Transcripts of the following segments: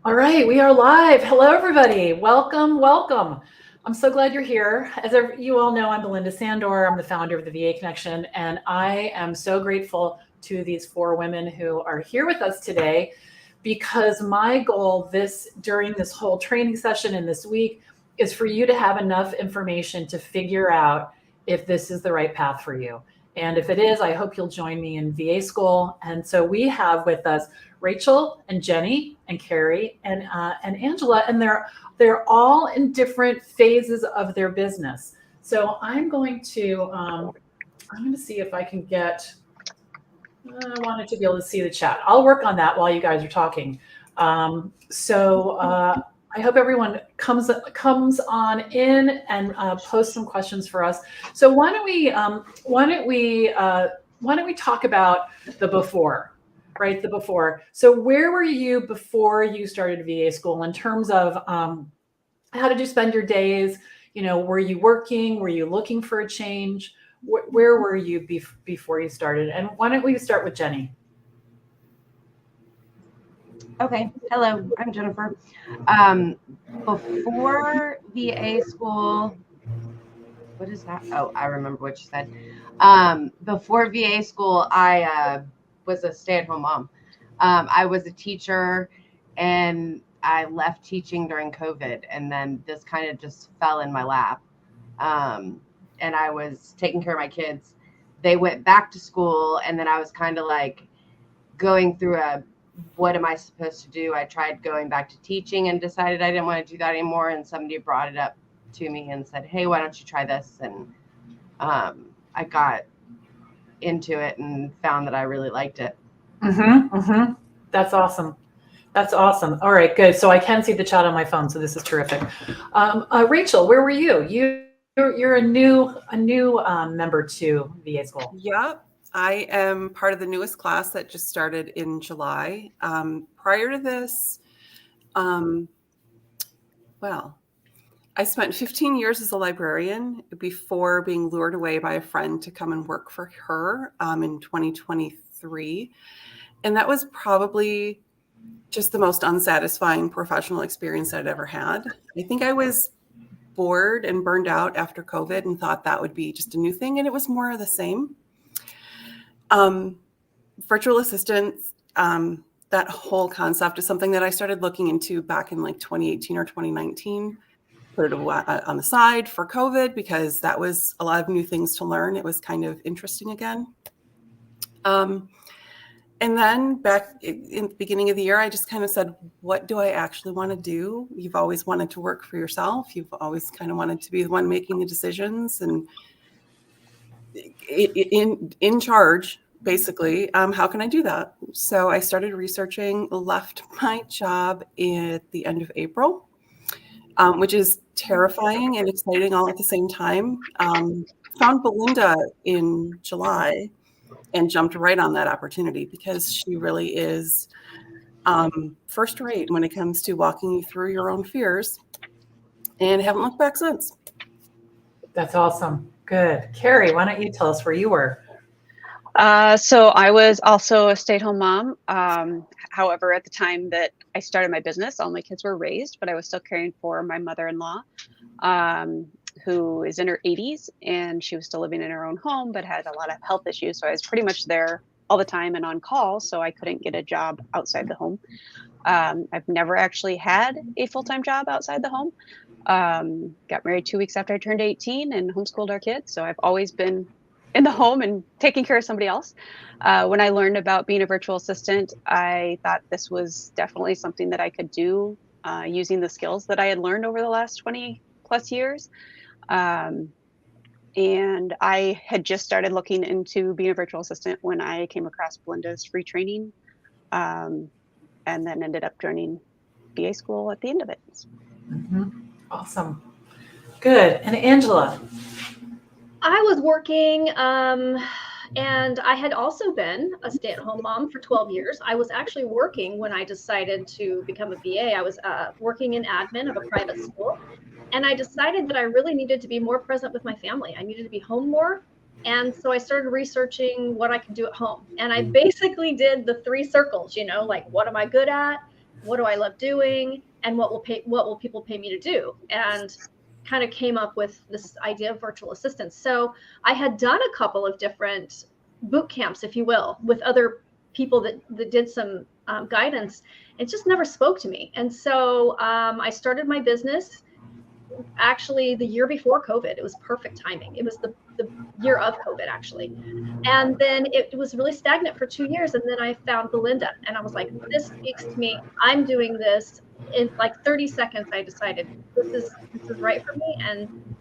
All right, we are live. Hello, everybody. Welcome, welcome. I'm so glad you're here. You all know, I'm Belinda Sandor. I'm the founder of the VA Connection, and I am so grateful to these four women who are here with us today because my goal during this whole training session and this week is for you to have enough information to figure out if this is the right path for you. And if it is, I hope you'll join me in VA school. And so we have with us Rachel and Jenny and Carrie and Angela, and they're all in different phases of their business. So I'm going to see if I can get. I wanted to be able to see the chat. I'll work on that while you guys are talking. I hope everyone comes on in and post some questions for us. So why don't we talk about the before, right? The before. So where were you before you started VA school in terms of how did you spend your days? You know, were you working? Were you looking for a change? Where were you before you started? And why don't we start with Jenny? Okay. Hello, I'm Jennifer. Before VA school, what is that? Oh, I remember what you said. Before VA school, I was a stay-at-home mom. I was a teacher, and I left teaching during COVID, and then this kind of just fell in my lap. And I was taking care of my kids. They went back to school, and then I was kind of like going through what am I supposed to do? I tried going back to teaching and decided I didn't want to do that anymore. And somebody brought it up to me and said, hey, why don't you try this? And I got into it and found that I really liked it. That's awesome. That's awesome. All right, good. So I can see the chat on my phone, so this is terrific. Rachel, where were you? You're a new member to VA school. Yep. I am part of the newest class that just started in July. Prior to this, I spent 15 years as a librarian before being lured away by a friend to come and work for her in 2023. And that was probably just the most unsatisfying professional experience I'd ever had. I think I was bored and burned out after COVID and thought that would be just a new thing. And it was more of the same. Virtual assistants, that whole concept is something that I started looking into back in like 2018 or 2019. Put it on the side for COVID because that was a lot of new things to learn. It was kind of interesting again. And then back in the beginning of the year, I just kind of said, what do I actually want to do? You've always wanted to work for yourself. You've always kind of wanted to be the one making the decisions and in charge, basically. How can I do that? So I started researching, left my job at the end of April, which is terrifying and exciting all at the same time. Found Belinda in July and jumped right on that opportunity because she really is first rate when it comes to walking you through your own fears, and haven't looked back since. That's awesome. Good. Carrie, why don't you tell us where you were? So I was also a stay-at-home mom. However, at the time that I started my business, all my kids were raised, but I was still caring for my mother-in-law, who is in her 80s, and she was still living in her own home, but had a lot of health issues. So I was pretty much there all the time and on call, so I couldn't get a job outside the home. I've never actually had a full-time job outside the home. Got married 2 weeks after I turned 18 and homeschooled our kids. So I've always been in the home and taking care of somebody else. When I learned about being a virtual assistant, I thought this was definitely something that I could do using the skills that I had learned over the last 20 plus years. And I had just started looking into being a virtual assistant when I came across Belinda's free training, and then ended up joining VA school at the end of it. Awesome. Good. And Angela? I was working, and I had also been a stay-at-home mom for 12 years. I was actually working when I decided to become a VA. I was working in admin of a private school, and I decided that I really needed to be more present with my family. I needed to be home more. And so I started researching what I could do at home. And I basically did the 3 circles, like what am I good at? what do I love doing, and what will people pay me to do, and kind of came up with this idea of virtual assistants. So I had done a couple of different boot camps, if you will, with other people that did some guidance. It just never spoke to me. And so I started my business actually the year before COVID. It was perfect timing. It was the year of COVID, actually. And then it was really stagnant for 2 years. And then I found Belinda, and I was like, this speaks to me. I'm doing this. In like 30 seconds, I decided this is right for me. And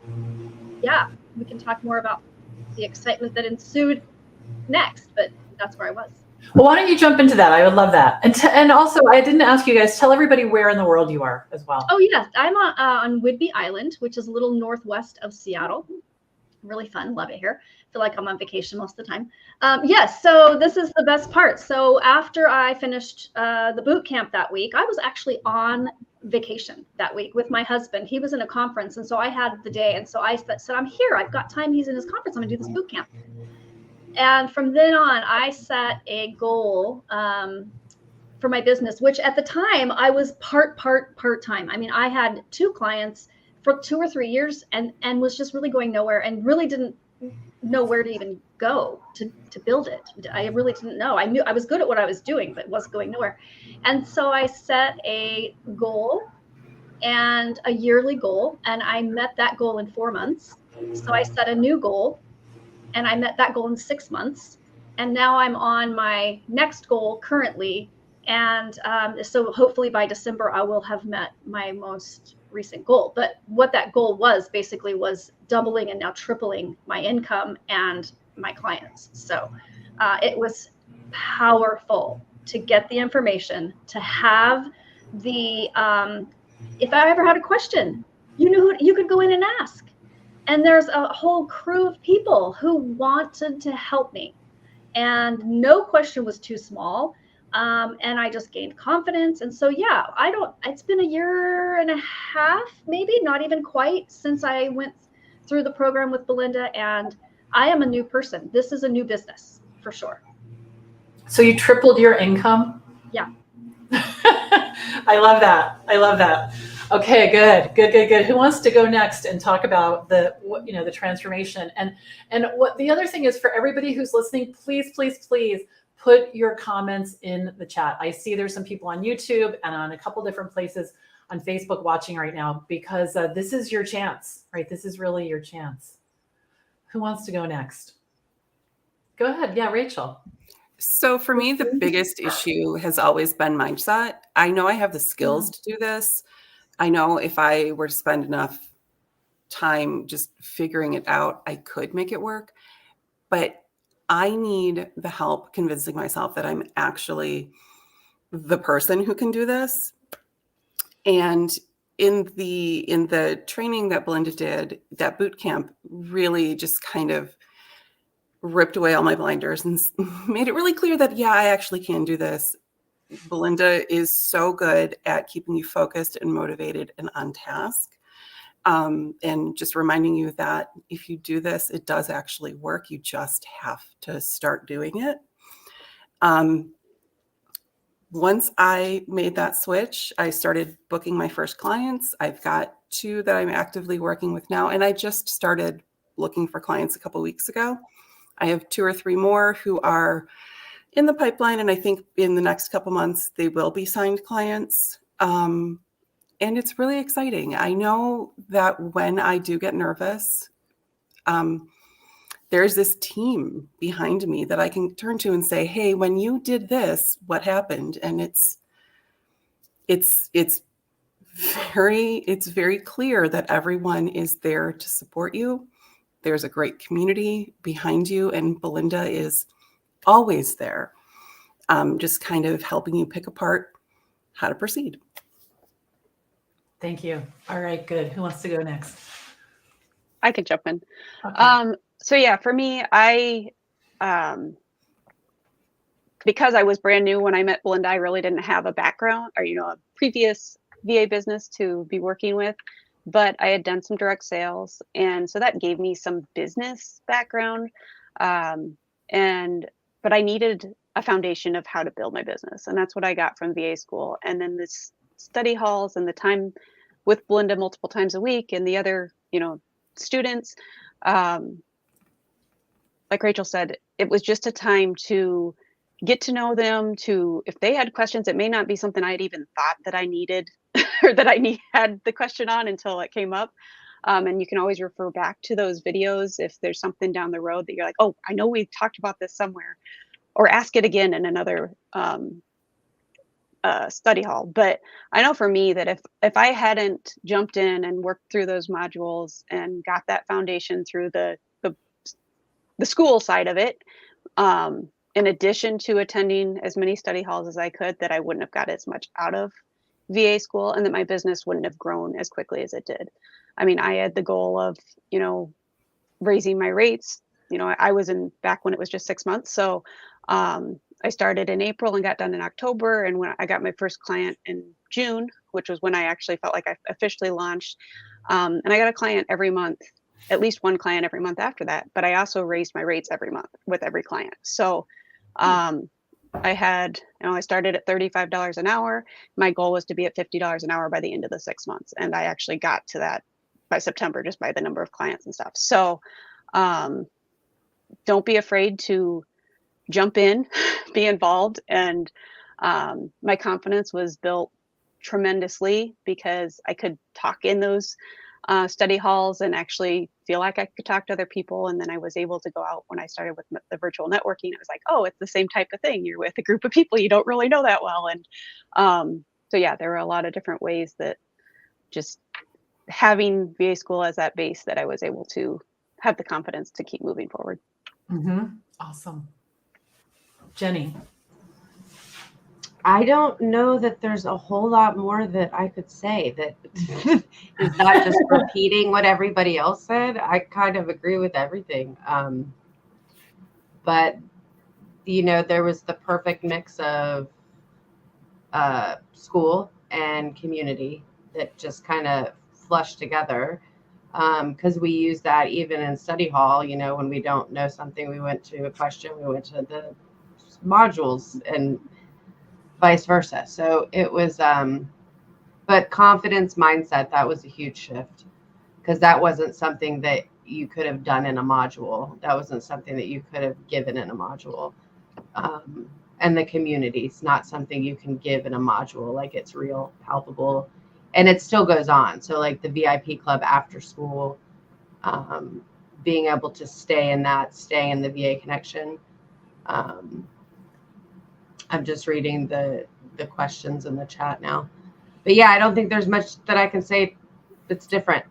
yeah, we can talk more about the excitement that ensued next, but that's where I was. Well, why don't you jump into that? I would love that. And also, I didn't ask you guys, tell everybody where in the world you are as well. Oh, yes. I'm on Whidbey Island, which is a little northwest of Seattle. Really fun. Love it here. Feel like I'm on vacation most of the time. Yes. So this is the best part. So after I finished the boot camp that week, I was actually on vacation that week with my husband. He was in a conference. And so I had the day. And so I said, I'm here. I've got time. He's in his conference. I'm going to do this boot camp. And from then on, I set a goal for my business, which at the time I was part-time. I mean, I had 2 clients for 2 or 3 years and was just really going nowhere and really didn't know where to even go to build it. I really didn't know. I knew I was good at what I was doing, but was going nowhere. And so I set a goal, and a yearly goal, and I met that goal in 4 months. So I set a new goal, and I met that goal in 6 months. And now I'm on my next goal currently. And so hopefully by December, I will have met my most recent goal. But what that goal was basically was doubling and now tripling my income and my clients. So it was powerful to get the information, to have the, if I ever had a question, you knew who you could go in and ask. And there's a whole crew of people who wanted to help me. And no question was too small. And I just gained confidence. And so, yeah, it's been a year and a half, maybe not even quite, since I went through the program with Belinda. And I am a new person. This is a new business for sure. So you tripled your income? Yeah. I love that. I love that. Okay, good. Who wants to go next and talk about the transformation? And what the other thing is, for everybody who's listening, please put your comments in the chat. I see there's some people on YouTube and on a couple different places on Facebook watching right now, because this is your chance, right? This is really your chance. Who wants to go next? Go ahead. Yeah, Rachel. So for me, the biggest issue has always been mindset. I know I have the skills to do this. I know if I were to spend enough time just figuring it out, I could make it work. But I need the help convincing myself that I'm actually the person who can do this. And in the training that Belinda did, that boot camp really just kind of ripped away all my blinders and made it really clear that, yeah, I actually can do this. Belinda is so good at keeping you focused and motivated and on task. And just reminding you that if you do this, it does actually work. You just have to start doing it. Once I made that switch, I started booking my first clients. I've got 2 that I'm actively working with now, and I just started looking for clients a couple weeks ago. I have 2 or 3 more who are in the pipeline, and I think in the next couple months they will be signed clients. And it's really exciting. I know that when I do get nervous, there's this team behind me that I can turn to and say, hey, when you did this, what happened? And it's very clear that everyone is there to support you. There's a great community behind you, and Belinda is always there, just kind of helping you pick apart how to proceed. Thank you. All right, good. Who wants to go next? I could jump in. Okay. So yeah, for me, I because I was brand new when I met Belinda, I really didn't have a background or a previous VA business to be working with, but I had done some direct sales, and so that gave me some business background. But I needed a foundation of how to build my business. And that's what I got from VA school. And then this study halls and the time with Belinda multiple times a week and the other, students, like Rachel said, it was just a time to get to know them, to, if they had questions, it may not be something I'd even thought that I needed or that had the question on until it came up. And you can always refer back to those videos if there's something down the road that you're like, oh, I know we talked about this somewhere, or ask it again in another study hall. But I know for me that if I hadn't jumped in and worked through those modules and got that foundation through the school side of it, in addition to attending as many study halls as I could, that I wouldn't have got as much out of VA school, and that my business wouldn't have grown as quickly as it did. I mean, I had the goal of, raising my rates. I was back when it was just 6 months. So I started in April and got done in October. And when I got my first client in June, which was when I actually felt like I officially launched. And I got a client every month, at least one client every month after that. But I also raised my rates every month with every client. So I had, I started at $35 an hour. My goal was to be at $50 an hour by the end of the 6 months. And I actually got to that by September, just by the number of clients and stuff. So don't be afraid to jump in, be involved. And my confidence was built tremendously because I could talk in those study halls and actually feel like I could talk to other people. And then I was able to go out when I started with the virtual networking. It was like, oh, it's the same type of thing. You're with a group of people you don't really know that well. And so, yeah, there were a lot of different ways that just having VA school as that base that I was able to have the confidence to keep moving forward. Mm-hmm. Awesome. Jenny. I don't know that there's a whole lot more that I could say that is not just repeating what everybody else said. I kind of agree with everything. But, there was the perfect mix of school and community that just kind of flushed together. Because we use that even in study hall, when we don't know something, we went to a question, we went to the modules and vice versa. So it was, but confidence mindset, that was a huge shift because that wasn't something that you could have done in a module. That wasn't something that you could have given in a module. And the community is not something you can give in a module. Like it's real, palpable, and it still goes on. So like the VIP club after school, being able to stay in the VA connection. I'm just reading the questions in the chat now. But yeah, I don't think there's much that I can say that's different.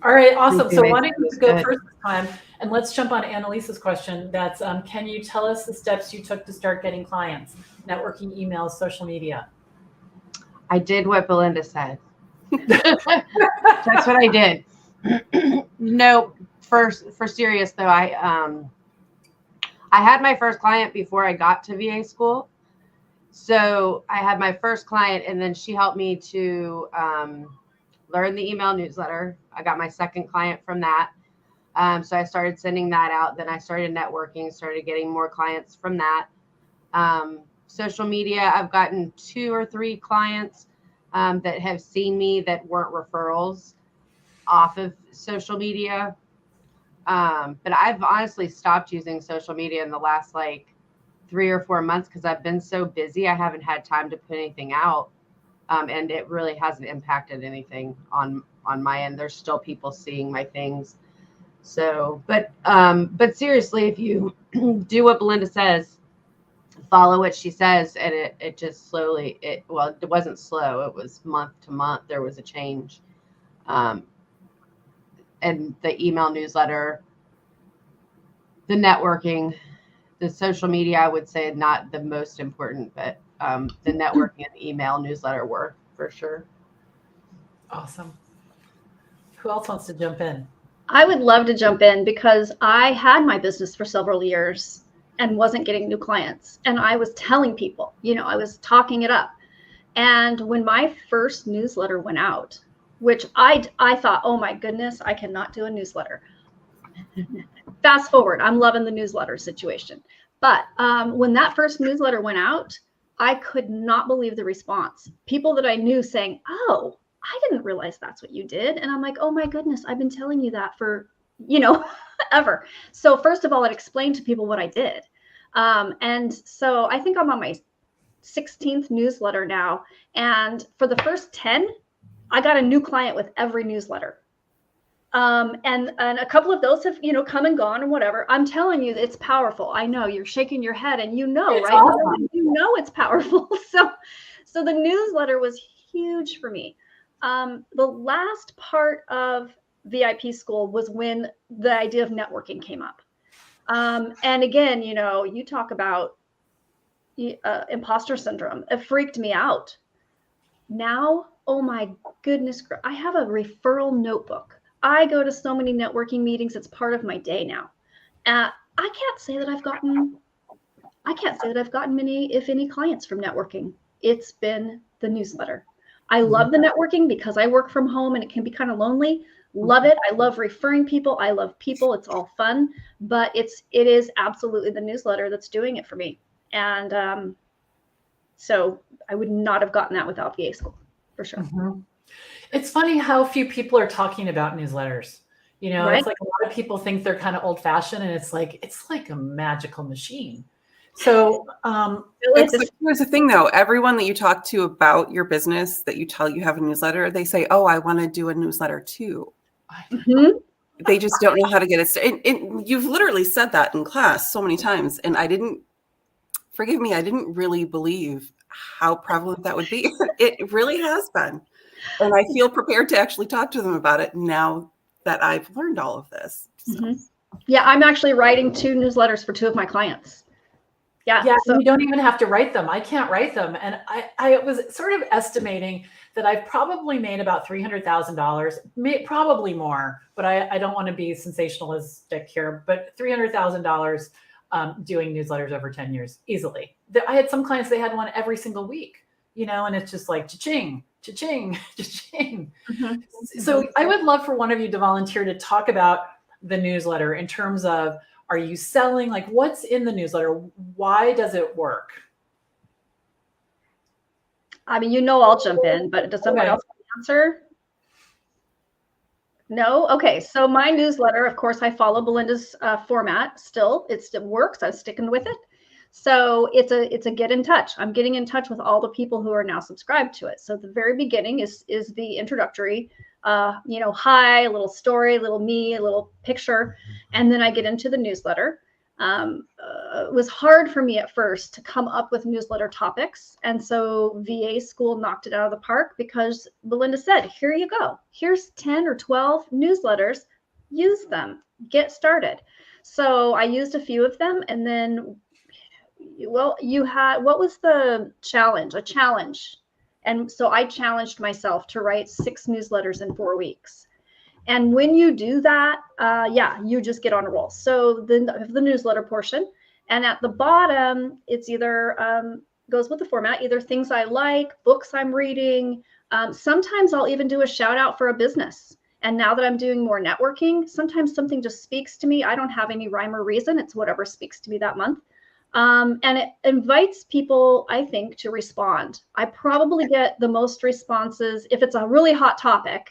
All right, awesome. So why don't you go first this time, and let's jump on Annalisa's question. That's, can you tell us the steps you took to start getting clients? Networking, emails, social media. I did what Belinda said. That's what I did. No, for serious though, I had my first client before I got to VA school. So I had my first client and then she helped me to learn the email newsletter. I got my second client from that. So I started sending that out. Then I started networking, started getting more clients from that. Social media, I've gotten 2 or 3 clients that have seen me that weren't referrals off of social media. But I've honestly stopped using social media in the last 3 or 4 months because I've been so busy. I haven't had time to put anything out. And it really hasn't impacted anything on my end. There's still people seeing my things. So, but seriously, if you do what Belinda says, follow what she says, and it just slowly, it wasn't slow. It was month to month. There was a change. And the email newsletter, the networking, the social media, I would say not the most important, but the networking and the email newsletter were for sure. Awesome. Who else wants to jump in? I would love to jump in because I had my business for several years and wasn't getting new clients. And I was telling people, I was talking it up. And when my first newsletter went out, which I thought, oh my goodness, I cannot do a newsletter. Fast forward, I'm loving the newsletter situation. But when that first newsletter went out, I could not believe the response. People that I knew saying, "Oh, I didn't realize that's what you did." And I'm like, "Oh my goodness, I've been telling you that for, ever." So first of all, it explained to people what I did. And so I think I'm on my 16th newsletter now. And for the first 10, I got a new client with every newsletter. And a couple of those have, come and gone and whatever. I'm telling you, it's powerful. I know you're shaking your head and It's right? awesome. You know it's powerful. So the newsletter was huge for me. The last part of VIP school was when the idea of networking came up. And again, you talk about imposter syndrome. It freaked me out. Now, oh my goodness, I have a referral notebook. I go to so many networking meetings. It's part of my day now. I can't say that I've gotten many, if any, clients from networking. It's been the newsletter. I love the networking because I work from home and it can be kind of lonely. Love it. I love referring people. I love people. It's all fun, but it is absolutely the newsletter that's doing it for me. And so I would not have gotten that without VA school, for sure. Mm-hmm. It's funny how few people are talking about newsletters. Right? It's like a lot of people think they're kind of old fashioned, and it's like a magical machine. So here's the thing though, everyone that you talk to about your business that you tell you have a newsletter, they say, "Oh, I want to do a newsletter too." Mhm. They just don't know how to get it started. And you've literally said that in class so many times, and I didn't really believe how prevalent that would be. It really has been. And I feel prepared to actually talk to them about it now that I've learned all of this. So. Mm-hmm. Yeah, I'm actually writing 2 newsletters for 2 of my clients. Yeah, so you don't even have to write them. I can't write them. And I was sort of estimating that I've probably made about $300,000, probably more, but I don't want to be sensationalistic here, but $300,000 doing newsletters over 10 years easily. I had some clients, they had one every single week, and it's just like cha-ching, cha-ching, cha-ching. Mm-hmm. So I would love for one of you to volunteer to talk about the newsletter in terms of, are you selling? Like, what's in the newsletter? Why does it work? I mean, I'll jump in, but does someone else answer? No? Okay. So my newsletter, of course, I follow Belinda's format still. It still works. I'm sticking with it. So it's a get in touch. I'm getting in touch with all the people who are now subscribed to it. So the very beginning is the introductory, hi, a little story, a little me, a little picture. And then I get into the newsletter. It was hard for me at first to come up with newsletter topics. And so VA school knocked it out of the park because Belinda said, here you go. Here's 10 or 12 newsletters. Use them. Get started. So I used a few of them. And then, what was the challenge? A challenge. And so I challenged myself to write 6 newsletters in 4 weeks. And when you do that, you just get on a roll. So the newsletter portion, and at the bottom, it's either goes with the format, either things I like, books I'm reading. Sometimes I'll even do a shout out for a business. And now that I'm doing more networking, sometimes something just speaks to me. I don't have any rhyme or reason. It's whatever speaks to me that month. And it invites people, I think, to respond. I probably get the most responses if it's a really hot topic.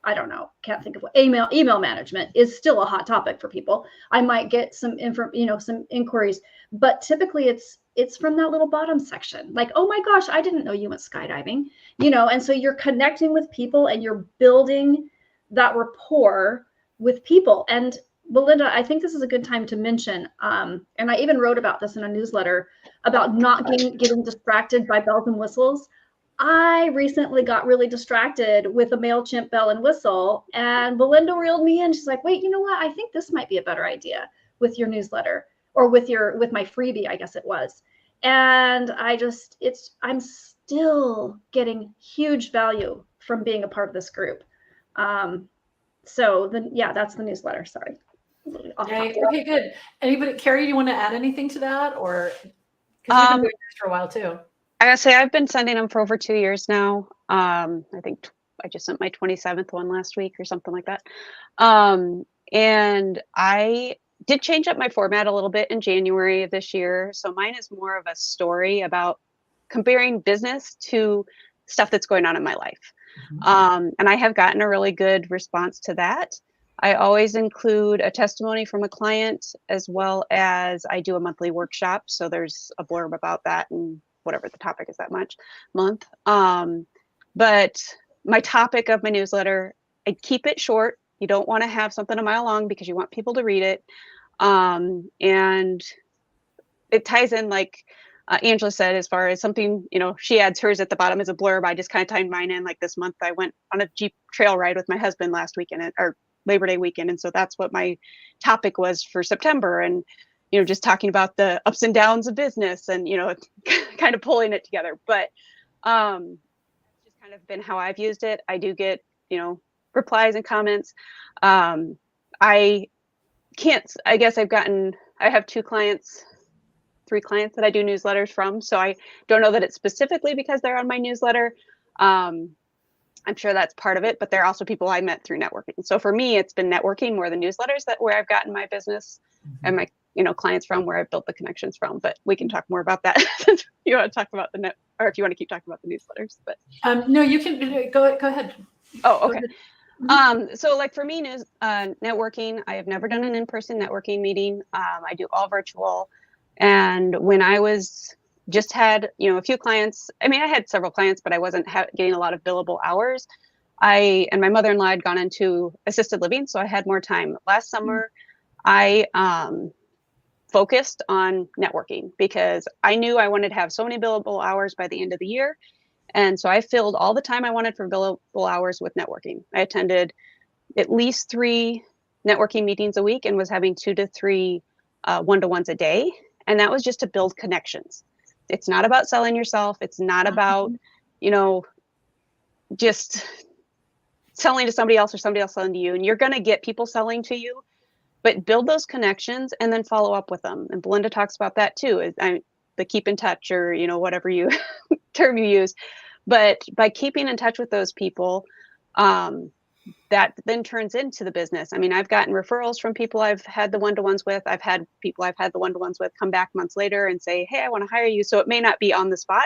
I don't know, can't think of what. Email management is still a hot topic for people. I might get some inquiries, but typically it's from that little bottom section. Like, oh my gosh, I didn't know you went skydiving, and so you're connecting with people and you're building that rapport with people. And Belinda, I think this is a good time to mention, and I even wrote about this in a newsletter about not getting distracted by bells and whistles. I recently got really distracted with a MailChimp bell and whistle, and Belinda reeled me in. She's like, wait, you know what? I think this might be a better idea with your newsletter, or with my freebie, I guess it was. And I'm still getting huge value from being a part of this group. So that's the newsletter. Sorry. Okay, good. Anybody, Carrie, do you want to add anything to that, or because you've been doing this for a while too? I gotta say, I've been sending them for over 2 years now. I think I just sent my 27th one last week or something like that. And I did change up my format a little bit in January of this year. So mine is more of a story about comparing business to stuff that's going on in my life. And I have gotten a really good response to that. I always include a testimony from a client, as well as I do a monthly workshop. So there's a blurb about that and whatever the topic is that month. But my topic of my newsletter, I keep it short. You don't want to have something a mile long because you want people to read it. And it ties in, like Angela said, as far as something, she adds hers at the bottom as a blurb. I just kind of tied mine in. Like this month, I went on a Jeep trail ride with my husband last weekend, or Labor Day weekend. And so that's what my topic was for September. And, just talking about the ups and downs of business and, kind of pulling it together. But that's just kind of been how I've used it. I do get, replies and comments. I have 3 clients that I do newsletters from. So I don't know that it's specifically because they're on my newsletter. I'm sure that's part of it, but they're also people I met through networking. So for me, it's been networking more than newsletters where I've gotten my business and my, clients from, where I've built the connections from. But we can talk more about that if you want to talk about or if you want to keep talking about the newsletters. But no, you can go ahead. Oh, okay. So like for me, networking, I have never done an in-person networking meeting. I do all virtual. And when I had, a few clients, I had several clients, but I wasn't getting a lot of billable hours. I and my mother-in-law had gone into assisted living, so I had more time. Last summer, I focused on networking because I knew I wanted to have so many billable hours by the end of the year. And so I filled all the time I wanted for billable hours with networking. I attended at least 3 networking meetings a week and was having 2 to 3 one-to-ones a day. And that was just to build connections. It's not about selling yourself. It's not about, just selling to somebody else or somebody else selling to you. And you're going to get people selling to you, but build those connections and then follow up with them. And Belinda talks about that too, the keep in touch, or, whatever you term you use. But by keeping in touch with those people, that then turns into the business. I've gotten referrals from people I've had the one-to-ones with. I've had people I've had the one-to-ones with come back months later and say, hey, I want to hire you. So it may not be on the spot,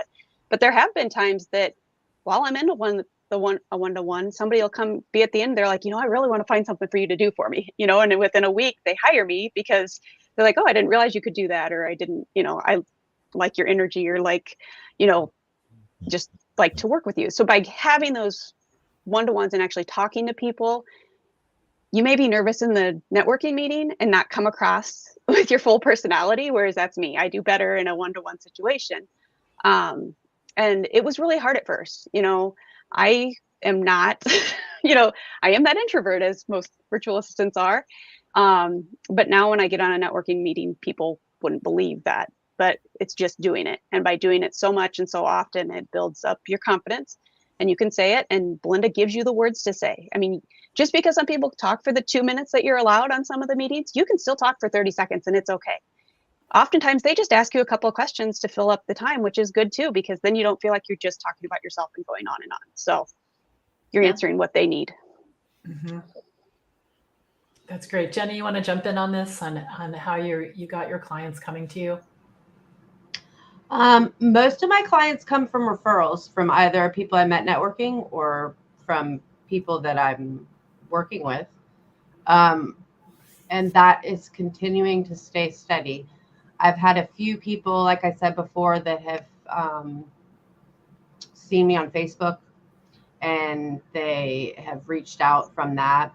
but there have been times that while I'm in a one-to-one, somebody will come be at the end. They're like, I really want to find something for you to do for me, and within a week they hire me because they're like, oh, I didn't realize you could do that. Or I didn't, I like your energy, or like, just like to work with you. So by having those one-to-ones and actually talking to people, you may be nervous in the networking meeting and not come across with your full personality, whereas that's me. I do better in a one-to-one situation. And it was really hard at first. I am not, I am that introvert, as most virtual assistants are. But now when I get on a networking meeting, people wouldn't believe that, but it's just doing it. And by doing it so much and so often, it builds up your confidence. And you can say it, and Belinda gives you the words to say. Just because some people talk for the 2 minutes that you're allowed on some of the meetings, you can still talk for 30 seconds and it's okay. Oftentimes they just ask you a couple of questions to fill up the time, which is good too, because then you don't feel like you're just talking about yourself and going on and on. So you're answering what they need. Mm-hmm. That's great. Jenny, you want to jump in on this, on how you got your clients coming to you? Most of my clients come from referrals from either people I met networking or from people that I'm working with. And that is continuing to stay steady. I've had a few people, like I said before, that have seen me on Facebook, and they have reached out from that.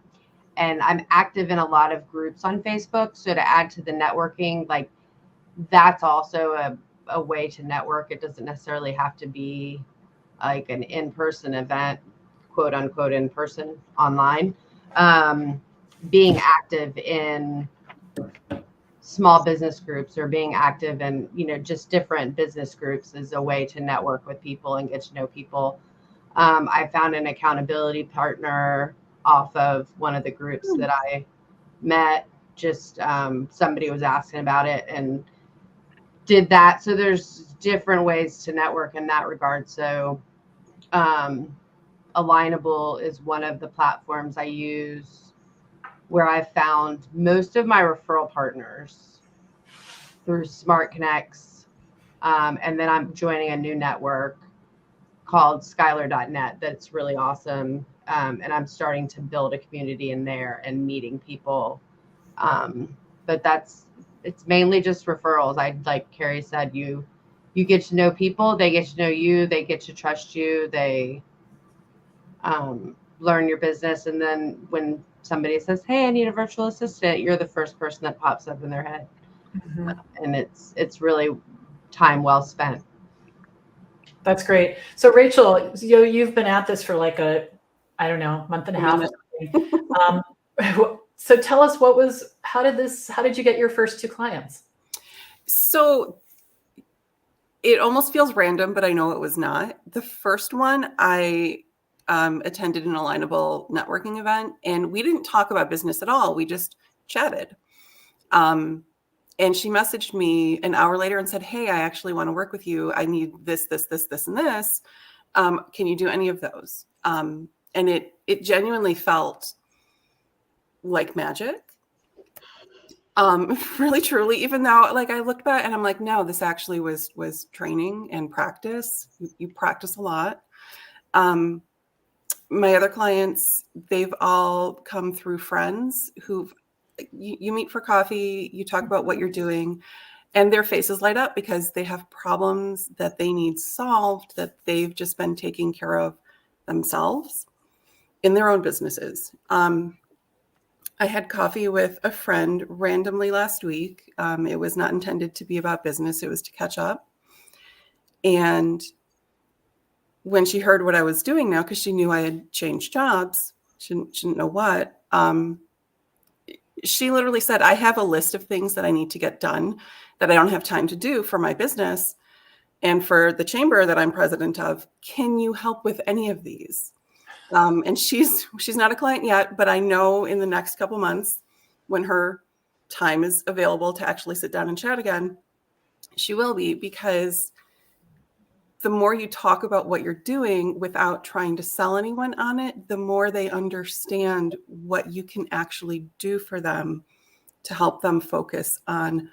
And I'm active in a lot of groups on Facebook. So to add to the networking, like that's also a way to network. It doesn't necessarily have to be like an in-person event, quote unquote, in person, online. Being active in small business groups or being active in, just different business groups is a way to network with people and get to know people. I found an accountability partner off of one of the groups that I met. Just somebody was asking about it and did that. So there's different ways to network in that regard. So Alignable is one of the platforms I use. where I found most of my referral partners through Smart Connects. And then I'm joining a new network called Skylar.net that's really awesome. And I'm starting to build a community in there and meeting people. But it's mainly just referrals. Like Carrie said, you get to know people, they get to know you, they get to trust you, they learn your business. And then when somebody says, hey, I need a virtual assistant, you're the first person that pops up in their head. And it's really time well spent. That's great. So Rachel, you've been at this for like I don't know, month and a half. So tell us how did you get your first 2 clients? So it almost feels random, but I know it was not. The first one, I attended an Alignable networking event, and we didn't talk about business at all. We just chatted. And she messaged me an hour later and said, hey, I actually want to work with you. I need this, this, this, this, and this. Can you do any of those? And it genuinely felt like magic. Really, truly, even though like I looked back and I'm like, no, this actually was training and practice. You practice a lot. My other clients, they've all come through friends who've you meet for coffee, you talk about what you're doing, and their faces light up because they have problems that they need solved that they've just been taking care of themselves in their own businesses. I had coffee with a friend randomly last week. It was not intended to be about business. It was to catch up. And when she heard what I was doing now, because she knew I had changed jobs, she didn't know what, she literally said, I have a list of things that I need to get done that I don't have time to do for my business and for the chamber that I'm president of. Can you help with any of these? And she's not a client yet, but I know in the next couple months when her time is available to actually sit down and chat again, she will be, because the more you talk about what you're doing without trying to sell anyone on it, the more they understand what you can actually do for them to help them focus on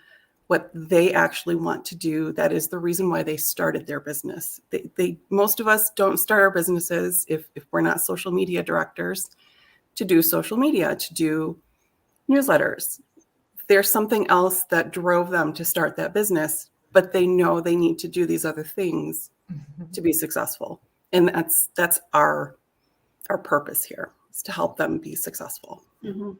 what they actually want to do. That is the reason why they started their business. Most of us don't start our businesses if we're not social media directors to do social media, to do newsletters. There's something else that drove them to start that business, but they know they need to do these other things to be successful. And that's our purpose here, is to help them be successful. Mm-hmm.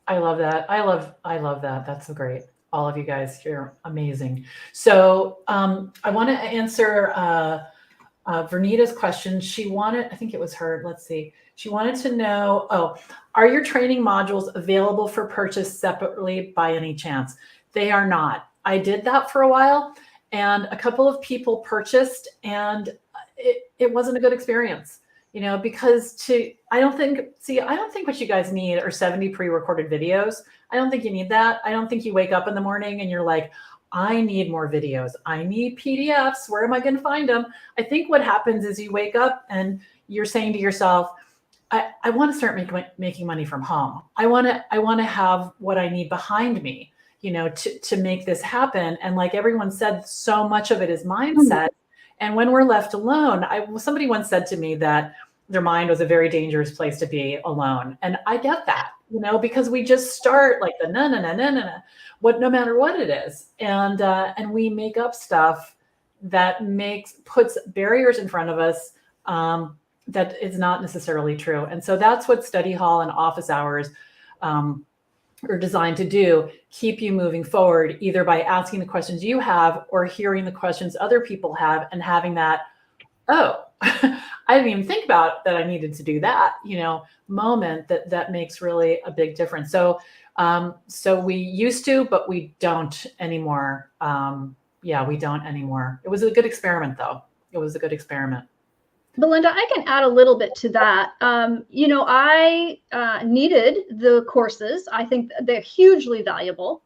I love that. I love that. That's so great. All of you guys, you're amazing. So I want to answer Vernita's question. I think it was her. Let's see. She wanted to know, are your training modules available for purchase separately by any chance? They are not. I did that for a while, and a couple of people purchased, and it wasn't a good experience, because I don't think what you guys need are 70 pre-recorded videos. I don't think you need that. I don't think you wake up in the morning and you're like, I need more videos. I need PDFs. Where am I going to find them? I think what happens is you wake up and you're saying to yourself, I want to start making money from home. I want to have what I need behind me, to make this happen. And like everyone said, so much of it is mindset. And when we're left alone, somebody once said to me that their mind was a very dangerous place to be alone. And I get that, because we just start like the no, no matter what it is. And we make up stuff that puts barriers in front of us that is not necessarily true. And so that's what study hall and office hours are designed to do, keep you moving forward, either by asking the questions you have or hearing the questions other people have and having that, I didn't even think about that I needed to do that, moment that makes really a big difference. So we used to, but we don't anymore. We don't anymore. It was a good experiment though. It was a good experiment. Belinda, I can add a little bit to that. I needed the courses. I think they're hugely valuable.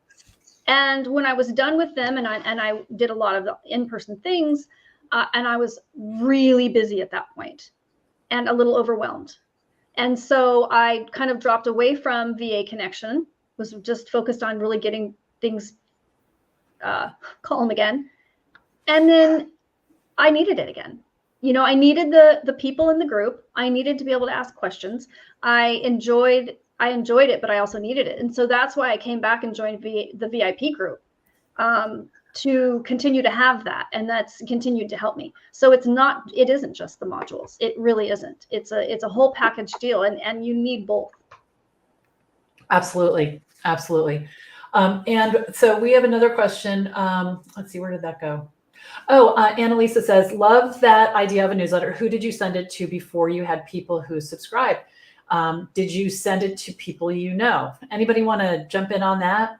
And when I was done with them, and I did a lot of the in-person things, and I was really busy at that point and a little overwhelmed. And so I kind of dropped away from VA Connection, was just focused on really getting things calm again. And then I needed it again. You know, I needed the people in the group. I needed to be able to ask questions. I enjoyed it, but I also needed it. And so that's why I came back and joined the VIP group, to continue to have that. And that's continued to help me. So it isn't just the modules. It really isn't. It's a whole package deal, and you need both. Absolutely. Absolutely. And so we have another question. Let's see, where did that go? Oh, Annalisa says, love that idea of a newsletter. Who did you send it to before you had people who subscribed? Did you send it to people you know? Anybody want to jump in on that?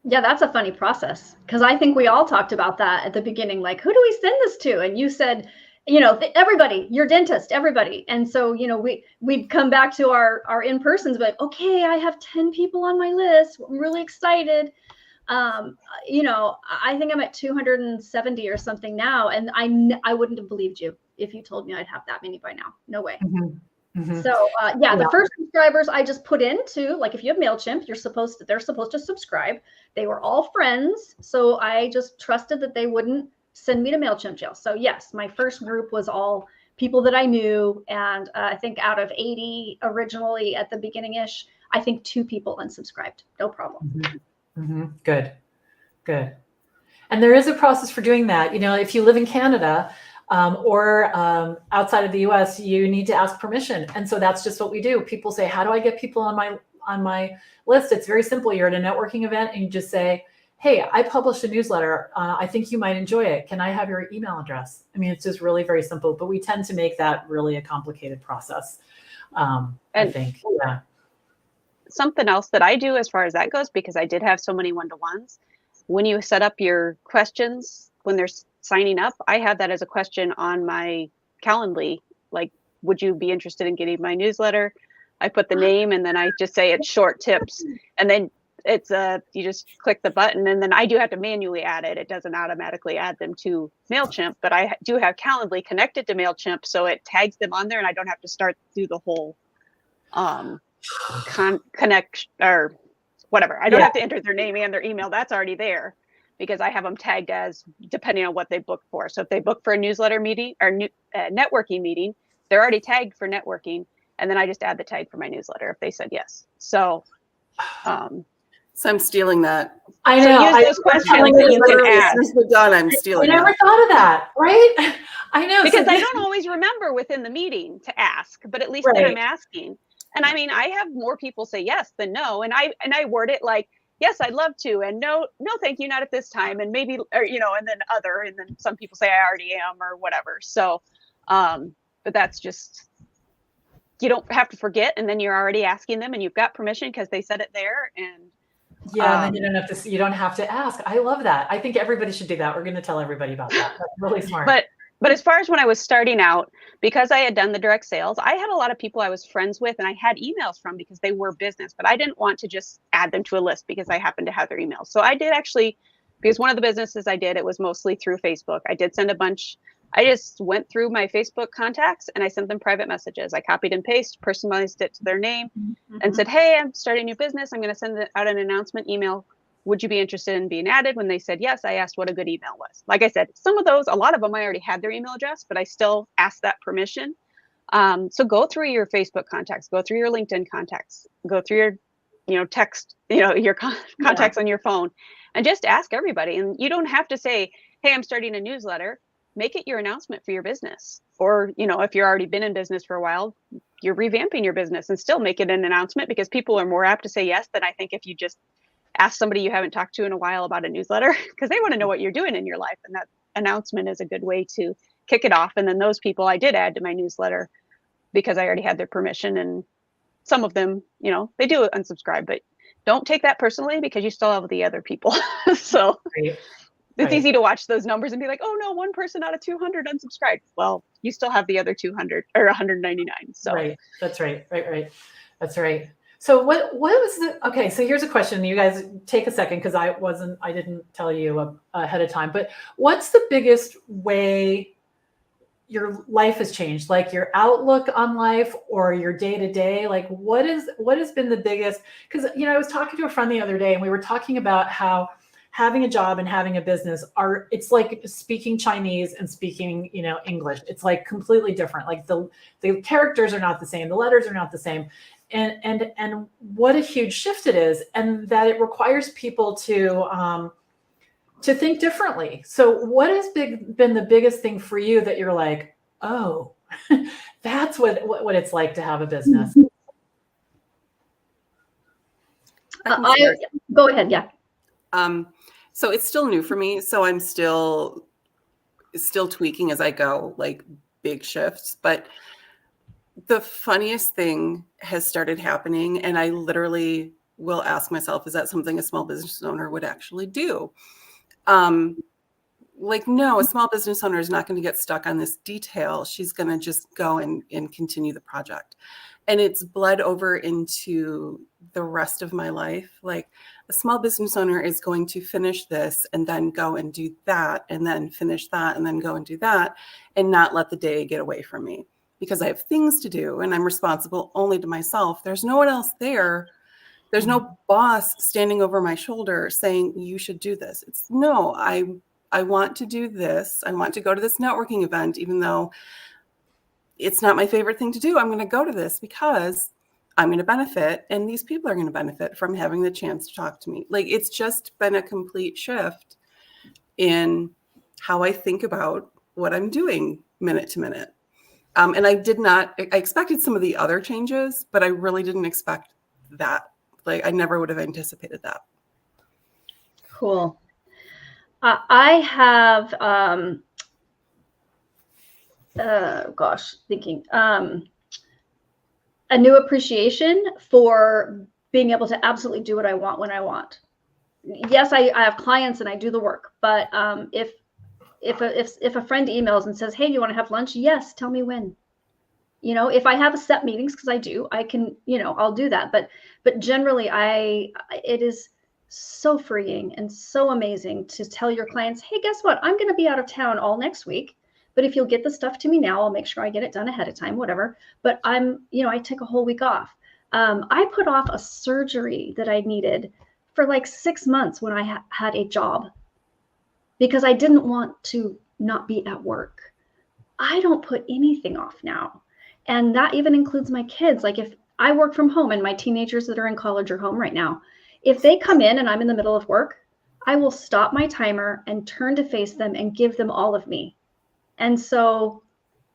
Yeah, that's a funny process, because I think we all talked about that at the beginning. Like, who do we send this to? And you said, you know, everybody, your dentist, everybody. And so, you know, we'd come back to our in-persons, but like, okay, I have 10 people on my list. I'm really excited. You know, I think I'm at 270 or something now. And I wouldn't have believed you if you told me I'd have that many by now. No way. Mm-hmm. Mm-hmm. So yeah, the first subscribers I just put into, like, if you have MailChimp, they're supposed to subscribe. They were all friends. So I just trusted that they wouldn't send me to MailChimp jail. So yes, my first group was all people that I knew. And I think out of 80 originally at the beginning-ish, I think 2 people unsubscribed. No problem. Mm-hmm. Mm-hmm. Good. Good. And there is a process for doing that. You know, if you live in Canada, or outside of the US, you need to ask permission. And so that's just what we do. People say, how do I get people on my list? It's very simple. You're at a networking event and you just say, hey, I published a newsletter. I think you might enjoy it. Can I have your email address? I mean, it's just really very simple, but we tend to make that really a complicated process. I think, yeah. Something else that I do as far as that goes, because I did have so many one-to-ones, when you set up your questions, when they're signing up, I have that as a question on my Calendly. Like, would you be interested in getting my newsletter? I put the name and then I just say it's short tips. And then it's you just click the button, and then I do have to manually add it. It doesn't automatically add them to MailChimp, but I do have Calendly connected to MailChimp. So it tags them on there and I don't have to start through the whole connect or whatever. I don't have to enter their name and their email. That's already there, because I have them tagged as depending on what they book for. So if they book for a newsletter meeting or networking meeting, they're already tagged for networking. And then I just add the tag for my newsletter if they said yes. So, so I'm stealing that. I know. So use those questions that you can add. Since we're done, I'm stealing I never thought of that, right? I know. Because I don't always remember within the meeting to ask, but at least then I'm asking. And I mean, I have more people say yes than no. And I word it like, yes, I'd love to. And no, thank you, not at this time. And maybe, or, you know, and then other, and then some people say I already am or whatever. So, but that's just, you don't have to forget. And then you're already asking them and you've got permission because they said it there. And yeah, and then you don't have to ask. I love that. I think everybody should do that. We're going to tell everybody about that. That's really smart. But as far as when I was starting out, because I had done the direct sales, I had a lot of people I was friends with and I had emails from because they were business, but I didn't want to just add them to a list because I happened to have their emails. So I did actually, because one of the businesses I did, it was mostly through Facebook. I did send a bunch. I just went through my Facebook contacts and I sent them private messages. I copied and pasted, personalized it to their name and said, hey, I'm starting a new business. I'm going to send out an announcement email. Would you be interested in being added? When they said yes, I asked what a good email was. Like I said, some of those, a lot of them, I already had their email address, but I still asked that permission. So go through your Facebook contacts, go through your LinkedIn contacts, go through your, text, your contacts on your phone, and just ask everybody. And you don't have to say, hey, I'm starting a newsletter. Make it your announcement for your business. Or, if you're already been in business for a while, you're revamping your business and still make it an announcement, because people are more apt to say yes than I think if you just ask somebody you haven't talked to in a while about a newsletter, because they want to know what you're doing in your life. And that announcement is a good way to kick it off. And then those people I did add to my newsletter because I already had their permission. And some of them, they do unsubscribe, but don't take that personally because you still have the other people. So it's easy to watch those numbers and be like, oh no, one person out of 200 unsubscribed. Well, you still have the other 200 or 199. So right. That's right. Right. That's right. So what was okay, so here's a question. You guys take a second, because I didn't tell you ahead of time, but what's the biggest way your life has changed, like your outlook on life or your day to day? Like what has been the biggest, because I was talking to a friend the other day and we were talking about how having a job and having a business it's like speaking Chinese and speaking, English. It's like completely different. Like the characters are not the same, the letters are not the same. And what a huge shift it is, and that it requires people to think differently. So what has been the biggest thing for you that you're like, oh, that's what it's like to have a business? Go ahead. Yeah. So it's still new for me. So I'm still tweaking as I go, like big shifts. But the funniest thing has started happening, and I literally will ask myself, is that something a small business owner would actually do? No, a small business owner is not going to get stuck on this detail. She's going to just go and continue the project. And it's bled over into the rest of my life. Like a small business owner is going to finish this and then go and do that, and then finish that and then go and do that, and not let the day get away from me because I have things to do and I'm responsible only to myself. There's no one else there. There's no boss standing over my shoulder saying, you should do this. It's no, I want to do this. I want to go to this networking event, even though it's not my favorite thing to do. I'm going to go to this because I'm going to benefit, and these people are going to benefit from having the chance to talk to me. Like, it's just been a complete shift in how I think about what I'm doing minute to minute. And I expected some of the other changes, but I really didn't expect that. Like, I never would have anticipated that. Cool. I have, thinking, a new appreciation for being able to absolutely do what I want when I want. Yes, I have clients and I do the work, but if a friend emails and says, hey, do you want to have lunch? Yes, tell me when. If I have a set meetings, because I do, I can, I'll do that. But generally, it is so freeing and so amazing to tell your clients, hey, guess what? I'm going to be out of town all next week. But if you'll get the stuff to me now, I'll make sure I get it done ahead of time, whatever. But I take a whole week off. I put off a surgery that I needed for like 6 months when I had a job because I didn't want to not be at work. I don't put anything off now. And that even includes my kids. Like if I work from home and my teenagers that are in college are home right now, if they come in and I'm in the middle of work, I will stop my timer and turn to face them and give them all of me. And so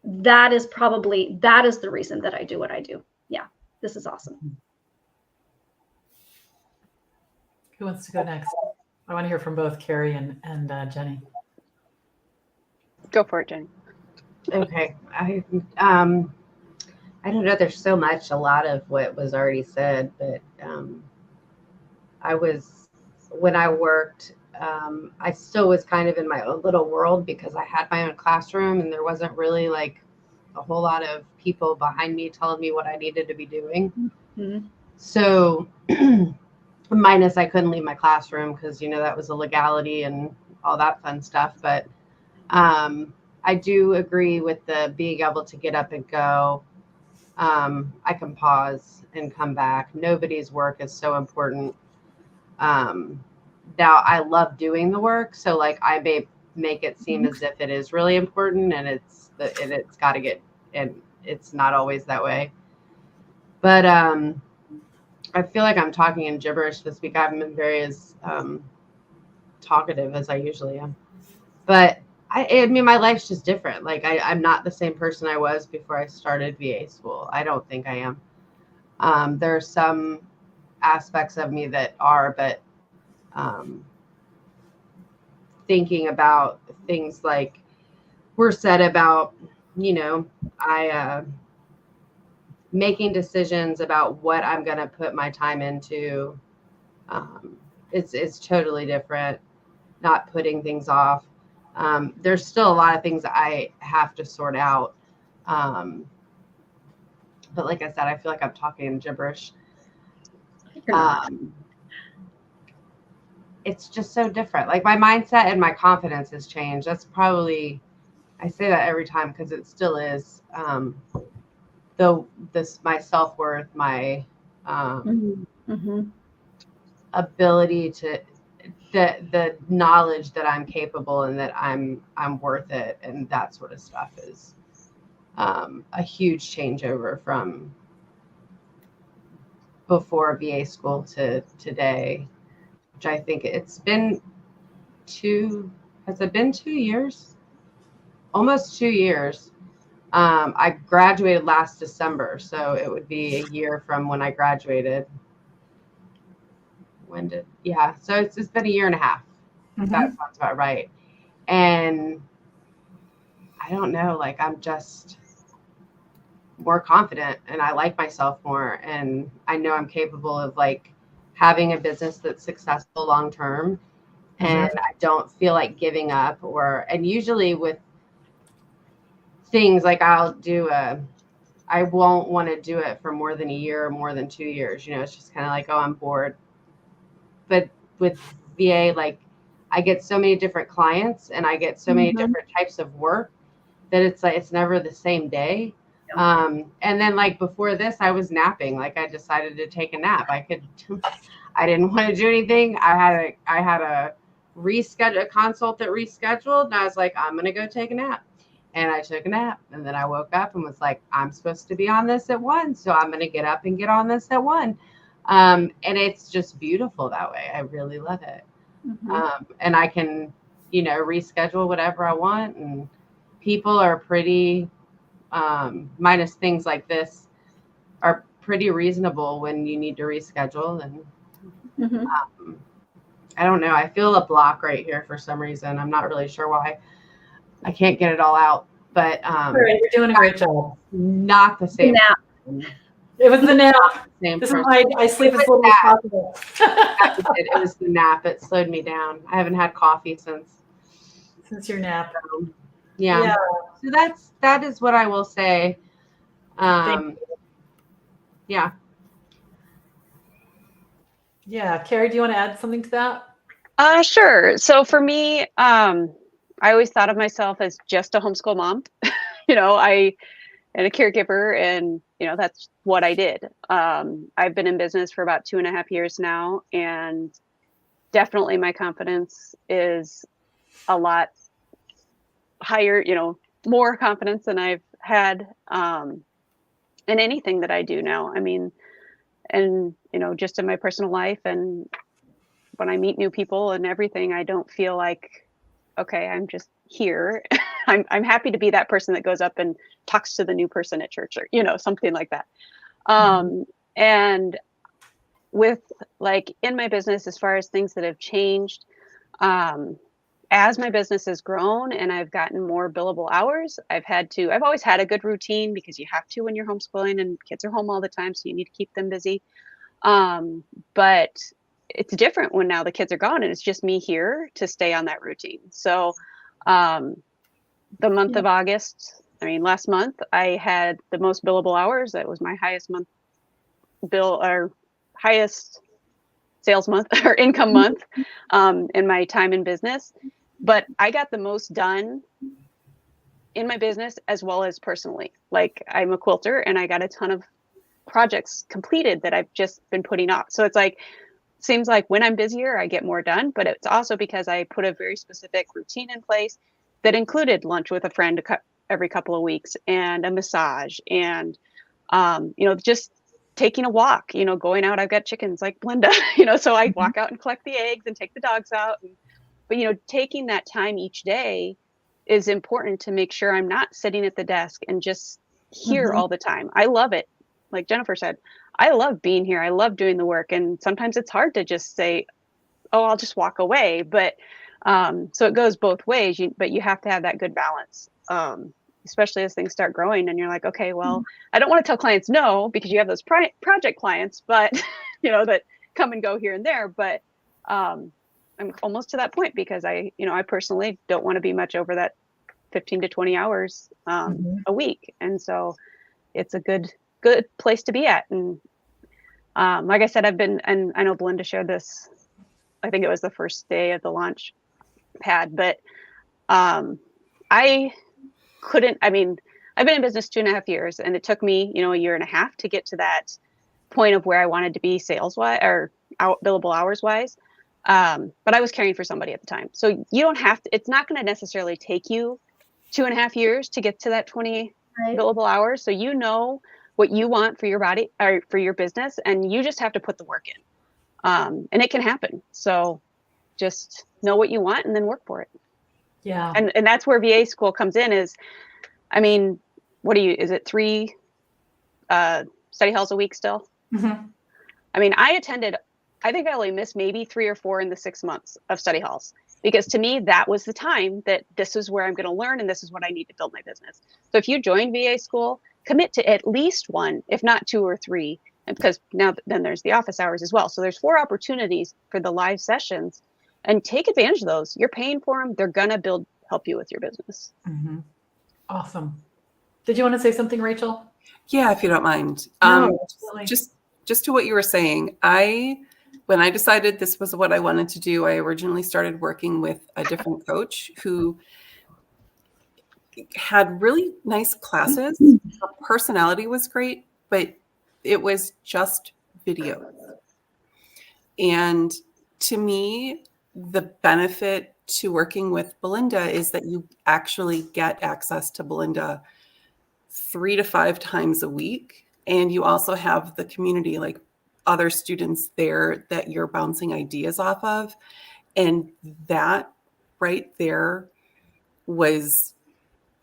that is the reason that I do what I do. Yeah, this is awesome. Who wants to go next? I want to hear from both Carrie and Jenny. Go for it, Jenny. Okay. I don't know. There's so much, a lot of what was already said, but when I worked, I still was kind of in my own little world because I had my own classroom and there wasn't really like a whole lot of people behind me telling me what I needed to be doing. Mm-hmm. So minus I couldn't leave my classroom because, that was a legality and all that fun stuff. But I do agree with the being able to get up and go. I can pause and come back. Nobody's work is so important. Now I love doing the work. So like I may make it seem as if it is really important and it's got to get, and it's not always that way. But I feel like I'm talking in gibberish this week. I haven't been very as talkative as I usually am. But I mean, my life's just different. Like I'm not the same person I was before I started VA school. I don't think I am. There are some aspects of me that are, but thinking about things like were said about, I making decisions about what I'm going to put my time into. It's totally different. Not putting things off. There's still a lot of things that I have to sort out. But like I said, I feel like I'm talking gibberish. It's just so different. Like my mindset and my confidence has changed. That's probably, I say that every time because it still is my self-worth, my ability to the knowledge that I'm capable and that I'm worth it, and that sort of stuff is a huge changeover from before VA school to today, which I think has it been 2 years? Almost 2 years. I graduated last December, so it would be a year from when I graduated. So it's been a year and a half. Mhm. That sounds about right. And I don't know, like I'm just more confident and I like myself more, and I know I'm capable of like having a business that's successful long term, and I don't feel like giving up. And usually with things like I won't want to do it for more than a year or more than 2 years. It's just kind of like, oh, I'm bored. But with VA, like I get so many different clients and I get so many different types of work that it's like it's never the same day. And then like before this, I was napping. Like I decided to take a nap. I didn't want to do anything. I had a consult that rescheduled, and I was like, I'm gonna go take a nap. And I took a nap, and then I woke up and was like, I'm supposed to be on this at 1, so I'm gonna get up and get on this at 1. And it's just beautiful that way. I really love it. And I can, reschedule whatever I want, and people are pretty, minus things like this, are pretty reasonable when you need to reschedule. And I don't know. I feel a block right here for some reason. I'm not really sure why. I can't get it all out, but You're doing a great job. not the same. Nap. It was the nap. Same This is person. why I sleep as little as possible. It was the nap. It slowed me down. I haven't had coffee Since your nap. Yeah. So that is what I will say. Thank Yeah. Yeah. Carrie, do you want to add something to that? Sure. So for me, I always thought of myself as just a homeschool mom. And a caregiver, and that's what I did. I've been in business for about 2.5 years now, and definitely my confidence is a lot higher, more confidence than I've had in anything that I do now. I mean, and just in my personal life, and when I meet new people and everything, I don't feel like, okay, I'm just here. I'm happy to be that person that goes up and talks to the new person at church, or something like that. And with like in my business, as far as things that have changed, as my business has grown and I've gotten more billable hours, I've always had a good routine, because you have to when you're homeschooling and kids are home all the time, so you need to keep them busy. But it's different when now the kids are gone and it's just me here to stay on that routine. So the month of August, last month, I had the most billable hours. That was my highest month or highest sales month or income month in my time in business. But I got the most done in my business as well as personally. Like I'm a quilter and I got a ton of projects completed that I've just been putting off. So it's like, seems like when I'm busier, I get more done, but it's also because I put a very specific routine in place that included lunch with a friend every couple of weeks, and a massage, and just taking a walk, going out. I've got chickens like Belinda, so I walk out and collect the eggs and take the dogs out. But taking that time each day is important to make sure I'm not sitting at the desk and just here all the time. I love it. Like Jennifer said, I love being here. I love doing the work. And sometimes it's hard to just say, oh, I'll just walk away. But so it goes both ways, but you have to have that good balance, especially as things start growing and you're like, okay, well, I don't want to tell clients no, because you have those project clients, but that come and go here and there. But I'm almost to that point, because I personally don't want to be much over that 15 to 20 hours a week. And so it's a good place to be at. And like I said, and I know Belinda shared this, I think it was the first day of the launch pad, but I couldn't, I mean, I've been in business 2.5 years, and it took me, a 1.5 years to get to that point of where I wanted to be sales wise or billable hours wise. But I was caring for somebody at the time. So you don't have to, it's not going to necessarily take you 2.5 years to get to that 20 Right. billable hours. So you know what you want for your body or for your business, and you just have to put the work in. And it can happen. So just know what you want and then work for it. Yeah. And that's where VA school comes in is, I mean, is it 3 study halls a week still? Mhm. I mean, I think I only missed maybe 3 or 4 in the 6 months of study halls, because to me, that was the time that this is where I'm going to learn and this is what I need to build my business. So if you join VA school, commit to at least 1, if not 2 or 3, and because then there's the office hours as well. So there's 4 opportunities for the live sessions, and take advantage of those. You're paying for them. They're going to help you with your business. Mhm. Awesome. Did you want to say something, Rachel? Yeah, if you don't mind. No, absolutely. Just to what you were saying, when I decided this was what I wanted to do, I originally started working with a different coach who had really nice classes. Her personality was great, but it was just video. And to me, the benefit to working with Belinda is that you actually get access to Belinda 3 to 5 times a week. And you also have the community, like other students there that you're bouncing ideas off of. And that right there was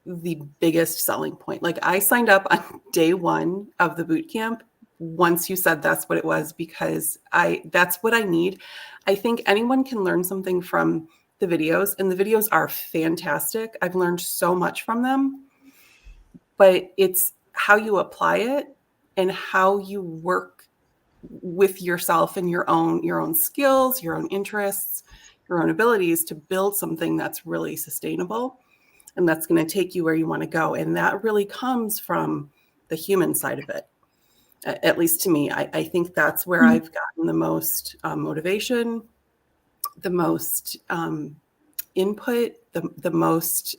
the biggest selling point. Like, I signed up on day 1 of the boot camp once you said that's what it was, because that's what I need. I think anyone can learn something from the videos, and the videos are fantastic. I've learned so much from them, but it's how you apply it and how you work with yourself and your own skills, your own interests, your own abilities to build something that's really sustainable and that's going to take you where you want to go. And that really comes from the human side of it. At least to me, I think that's where I've gotten the most motivation, the most input, the most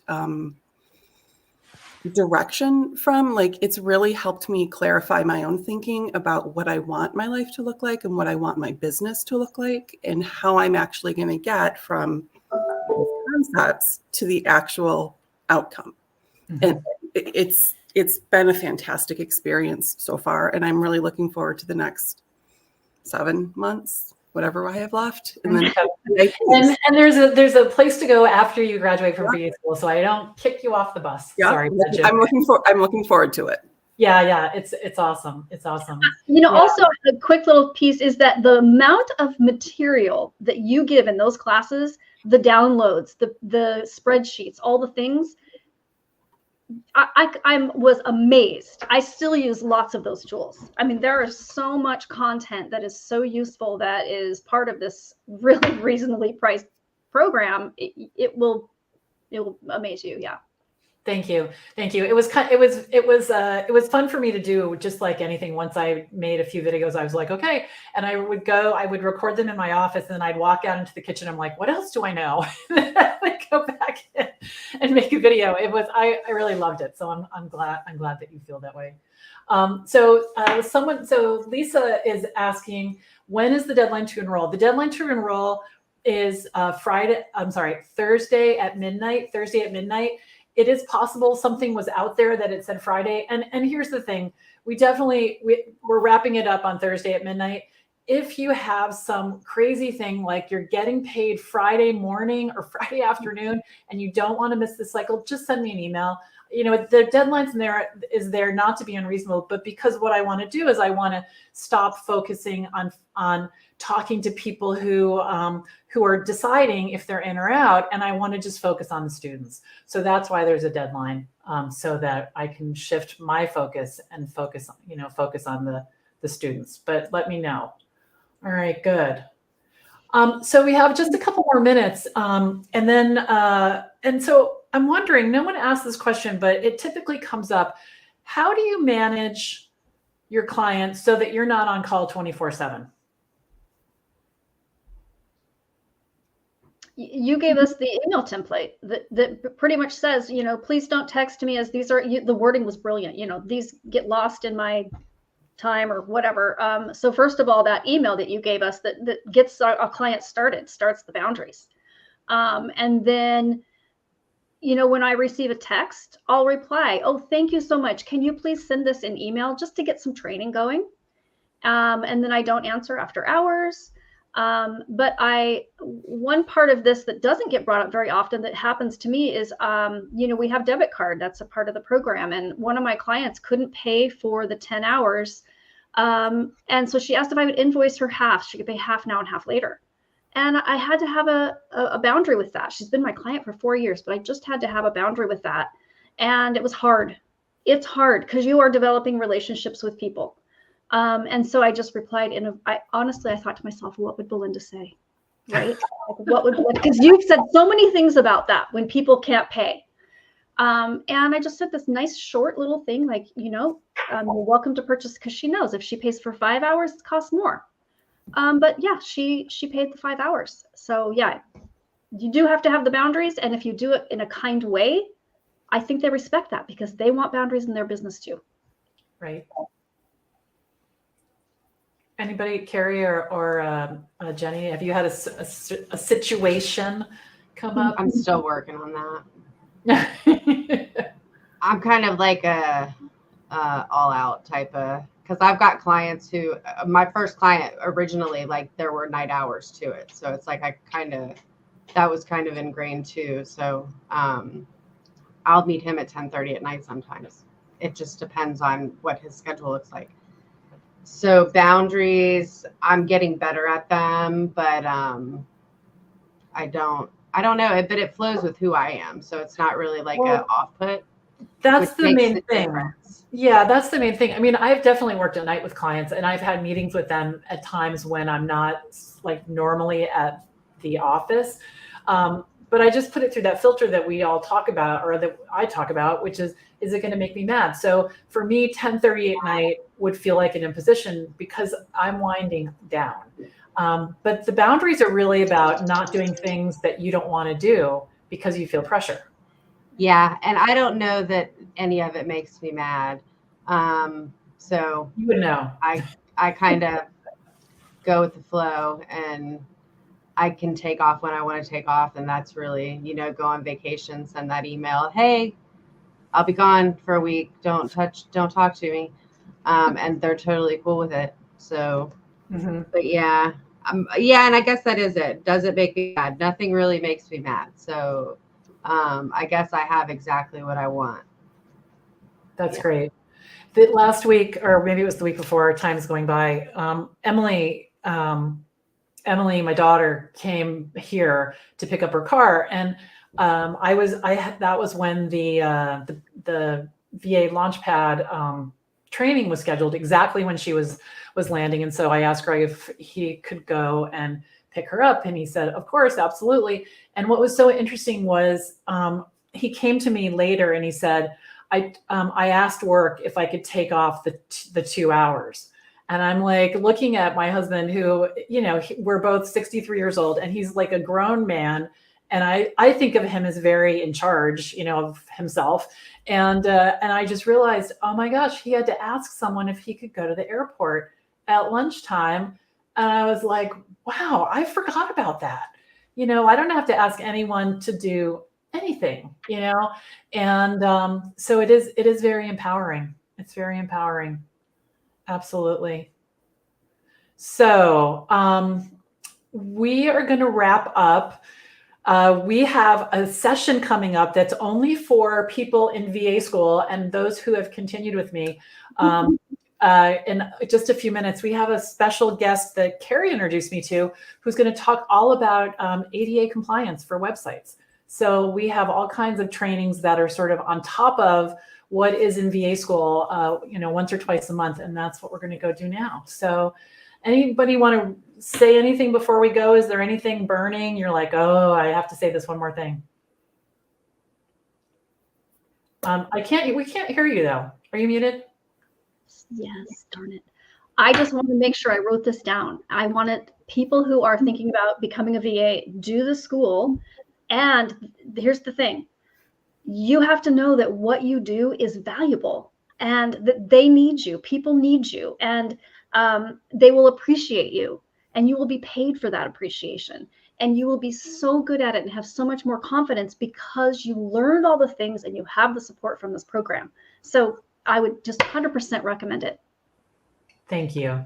direction from. Like, it's really helped me clarify my own thinking about what I want my life to look like and what I want my business to look like, and how I'm actually going to get from concepts to the actual outcome. Mhm. And it's been a fantastic experience so far, and I'm really looking forward to the next 7 months, whatever I have left. And then And there's a place to go after you graduate from VA school, so I don't kick you off the bus. yeah, Sorry, I'm looking forward to it. Yeah, it's awesome. It's awesome. Also a quick little piece is that the amount of material that you give in those classes, the downloads, the spreadsheets, all the things, I was amazed. I still use lots of those tools. I mean, there is so much content that is so useful that is part of this really reasonably priced program. It will amaze you. Yeah. Thank you. It was fun for me to do, just like anything. Once I made a few videos, I was like, okay. And I would record them in my office, and then I'd walk out into the kitchen. I'm like, what else do I know? I would go back in and make a video. I really loved it. So I'm glad that you feel that way. So Lisa is asking, when is the deadline to enroll? The deadline to enroll is Thursday at midnight. It is possible something was out there that it said Friday. And here's the thing. We're wrapping it up on Thursday at midnight. If you have some crazy thing, like you're getting paid Friday morning or Friday afternoon, and you don't want to miss the cycle, just send me an email. The deadlines is there not to be unreasonable, but because what I want to do is I want to stop focusing on talking to people who are deciding if they're in or out, and I want to just focus on the students. So that's why there's a deadline, so that I can shift my focus and focus on the students. But let me know. All right, good. So we have just a couple more minutes, and so I'm wondering, no one asked this question, but it typically comes up. How do you manage your clients so that you're not on call 24/7? you gave us the email template that pretty much says, please don't text me, as these are, the wording was brilliant. These get lost in my time or whatever. So first of all, that email that you gave us that gets our client starts the boundaries. And then, when I receive a text, I'll reply, oh, thank you so much. Can you please send this in email just to get some training going? And then I don't answer after hours. But one part of this that doesn't get brought up very often that happens to me is, we have debit card. That's a part of the program. And one of my clients couldn't pay for the 10 hours. And so she asked if I would invoice her half. She could pay half now and half later. And I had to have a boundary with that. She's been my client for 4 years, but I just had to have a boundary with that. And it was hard. It's hard because you are developing relationships with people. And so I just replied honestly, I thought to myself, what would Belinda say? Right? Because you've said so many things about that when people can't pay. And I just said this nice short little thing, like, you're welcome to purchase, because she knows if she pays for 5 hours, it costs more. But yeah, she paid the 5 hours. So yeah, you do have to have the boundaries. And if you do it in a kind way, I think they respect that because they want boundaries in their business too. Right. Anybody, Carrie or Jenny, have you had a situation come up? I'm still working on that. I'm kind of like a all out type of, because I've got clients who, my first client originally, like there were night hours to it. So it's like that was kind of ingrained too. So I'll meet him at 10:30 at night sometimes. It just depends on what his schedule looks like. So boundaries, I'm getting better at them, but I don't know, but it flows with who I am. So it's not really like an off-put. That's the main thing. Difference. Yeah, that's the main thing. I mean, I've definitely worked at night with clients, and I've had meetings with them at times when I'm not like normally at the office. But I just put it through that filter that we all talk about, or that I talk about, which is it going to make me mad? So for me, 10:30 at night would feel like an imposition because I'm winding down. But the boundaries are really about not doing things that you don't want to do because you feel pressure. Yeah, and I don't know that any of it makes me mad. So you would know. I kind of go with the flow, and I can take off when I want to take off, and that's really, go on vacation, send that email, hey, I'll be gone for a week. Don't talk to me. And they're totally cool with it. So, But yeah, and I guess that is it. Does it make me mad? Nothing really makes me mad. So, I guess I have exactly what I want. That's great. The last week, or maybe it was the week before, time's going by. Emily, my daughter, came here to pick up her car, and that was when the VA Launchpad training was scheduled, exactly when she was landing. And so I asked Greg if he could go and pick her up, and he said, of course, absolutely. And what was so interesting was he came to me later and he said, I asked work if I could take off the 2 hours. And I'm like looking at my husband, who, we're both 63 years old, and he's like a grown man. And I think of him as very in charge, of himself. And I just realized, oh my gosh, he had to ask someone if he could go to the airport at lunchtime. And I was like, wow, I forgot about that. I don't have to ask anyone to do anything, and so it is very empowering. It's very empowering. Absolutely. So we are going to wrap up. We have a session coming up that's only for people in VA school and those who have continued with me. In just a few minutes, we have a special guest that Carrie introduced me to, who's going to talk all about ADA compliance for websites. So we have all kinds of trainings that are sort of on top of what is in VA school, once or twice a month. And that's what we're going to go do now. So anybody want to say anything before we go? Is there anything burning? You're like, oh, I have to say this one more thing. We can't hear you though. Are you muted? Yes, darn it. I just want to make sure I wrote this down. I wanted people who are thinking about becoming a VA, do the school. And here's the thing. You have to know that what you do is valuable and that they need you. People need you, and they will appreciate you, and you will be paid for that appreciation. And you will be so good at it and have so much more confidence because you learned all the things and you have the support from this program. So I would just 100% recommend it. Thank you.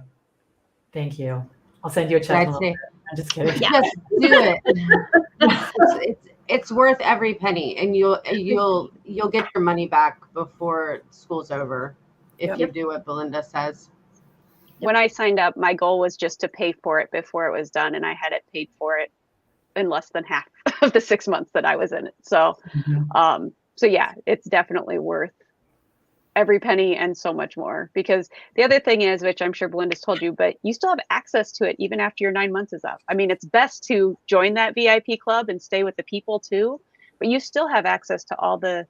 Thank you. I'll send you a check. in a little bit. I'm just kidding. Yeah. Just do it. It's worth every penny, and you'll get your money back before school's over if you do what Belinda says. When I signed up, my goal was just to pay for it before it was done, and I had it paid for it in less than half of the 6 months that I was in it. So, so yeah, it's definitely worth every penny and so much more. Because the other thing is, which I'm sure Belinda's told you, but you still have access to it even after your 9 months is up. I mean, it's best to join that VIP club and stay with the people too, but you still have access to all the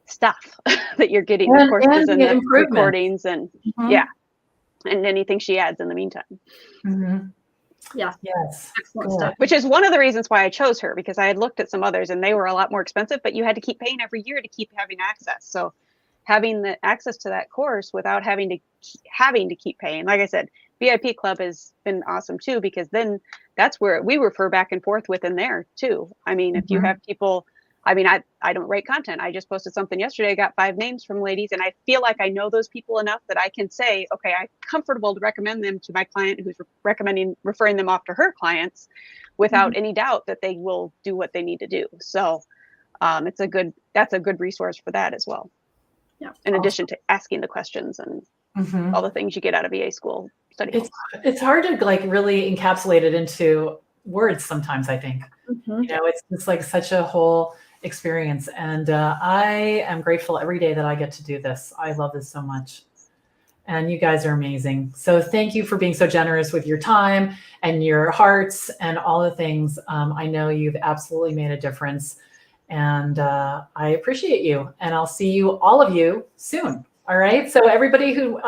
stuff that you're getting, the courses and the recordings and yeah, and anything she adds in the meantime. Yeah. Yes. Excellent stuff. Which is one of the reasons why I chose her, because I had looked at some others and they were a lot more expensive, but you had to keep paying every year to keep having access. So having the access to that course without having to keep paying, like I said, VIP Club has been awesome too, because then that's where we refer back and forth within there too. I mean, if you have people, I mean, I don't write content. I just posted something yesterday. I got 5 names from ladies, and I feel like I know those people enough that I can say, okay, I'm comfortable to recommend them to my client who's referring them off to her clients without any doubt that they will do what they need to do. So that's a good resource for that as well. Yeah. In addition to asking the questions and all the things you get out of VA school study. It's hard to like really encapsulate it into words sometimes, I think. You know, it's like such a whole experience. And I am grateful every day that I get to do this. I love this so much. And you guys are amazing. So thank you for being so generous with your time and your hearts and all the things. I know you've absolutely made a difference. And I appreciate you. And I'll see you, all of you, soon. All right. So everybody who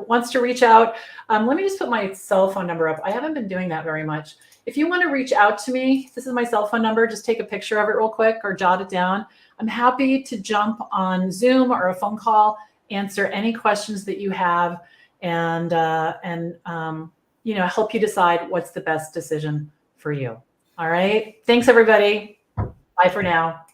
wants to reach out, let me just put my cell phone number up. I haven't been doing that very much. If you want to reach out to me, this is my cell phone number. Just take a picture of it real quick or jot it down. I'm happy to jump on Zoom or a phone call, answer any questions that you have, and you know, help you decide what's the best decision for you. All right. Thanks, everybody. Bye for now.